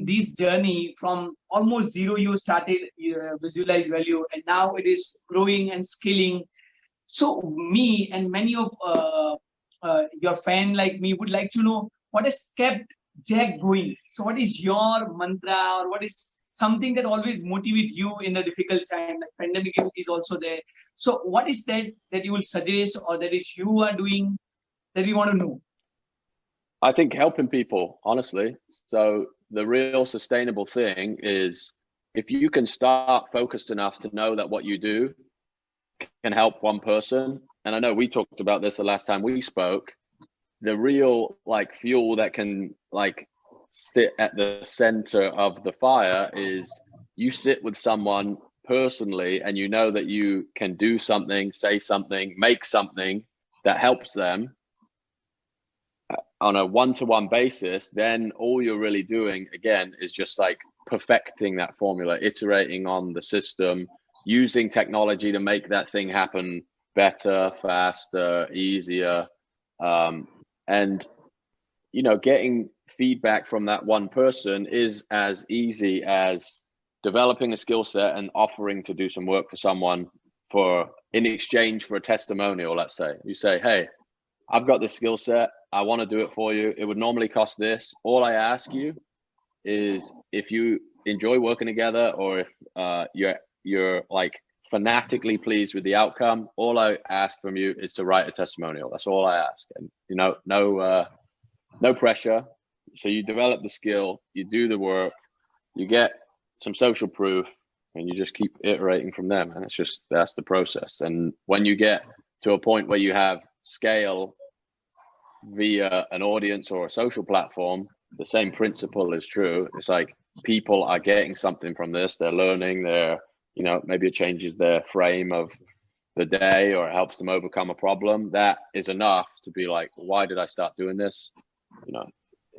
in this journey from almost zero, you started visualize value, and now it is growing and scaling. So me and many of your fan like me would like to know what has kept Jack going. So what is your mantra, or what is something that always motivates you in a difficult time? Like pandemic is also there. So what is that you will suggest, or that is you are doing, that we want to know? I think helping people, honestly. So the real sustainable thing is if you can start focused enough to know that what you do can help one person. And I know we talked about this the last time we spoke. The real like fuel that can like sit at the center of the fire is you sit with someone personally and you know that you can do something, say something, make something that helps them on a one-to-one basis. Then all you're really doing again is just like perfecting that formula, iterating on the system, using technology to make that thing happen better, faster, easier, and you know, getting feedback from that one person is as easy as developing a skill set and offering to do some work for someone in exchange for a testimonial. Let's say you say, hey, I've got this skill set, I want to do it for you. It would normally cost this. All I ask you is if you enjoy working together, or if you're like fanatically pleased with the outcome, all I ask from you is to write a testimonial. That's all I ask. And you know, no pressure. So you develop the skill, you do the work, you get some social proof, and you just keep iterating from them. And that's the process. And when you get to a point where you have scale via an audience or a social platform, the same principle is true. It's like people are getting something from this, they're learning, you know, maybe it changes their frame of the day or it helps them overcome a problem. That is enough to be like, why did I start doing this? You know,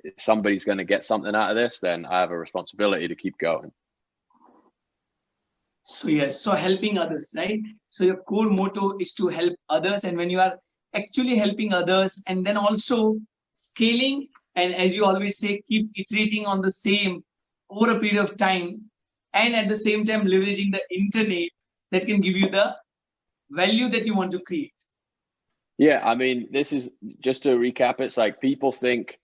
if somebody's going to get something out of this, then I have a responsibility to keep going. So yes, so helping others, right? So your core motto is to help others, and when you are actually helping others and then also scaling, and as you always say, keep iterating on the same over a period of time, and at the same time leveraging the internet that can give you the value that you want to create. Yeah, I mean, this is just to recap. It's like people think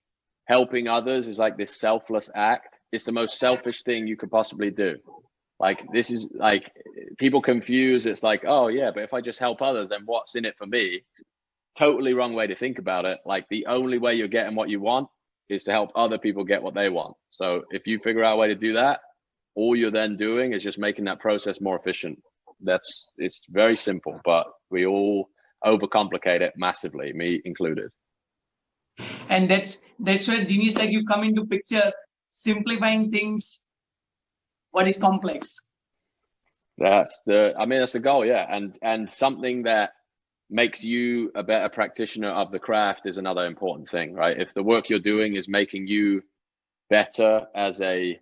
helping others is like this selfless act. It's the most selfish thing you could possibly do. Like, this is like, people confuse. It's like, oh yeah, but if I just help others, then what's in it for me? Totally wrong way to think about it. Like, the only way you're getting what you want is to help other people get what they want. So if you figure out a way to do that, all you're then doing is just making that process more efficient. It's very simple, but we all overcomplicate it massively, me included. And that's where genius like you come into picture, simplifying things what is complex. That's the goal. Yeah. And something that makes you a better practitioner of the craft is another important thing, right? If the work you're doing is making you better as a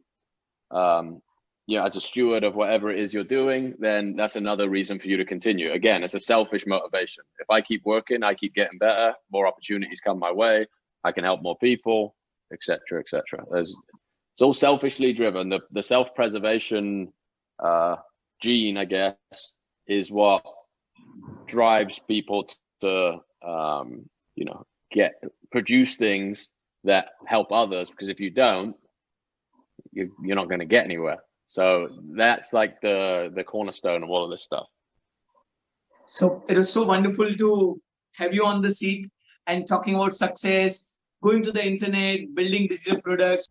as a steward of whatever it is you're doing, then that's another reason for you to continue. Again, it's a selfish motivation. If I keep working, I keep getting better, more opportunities come my way, I can help more people, etc., etc. It's all selfishly driven. The self-preservation gene, I guess, is what drives people to produce things that help others, because if you don't, you're not going to get anywhere. So that's like the cornerstone of all of this stuff. So it was so wonderful to have you on the seat and talking about success, going to the internet, building digital products.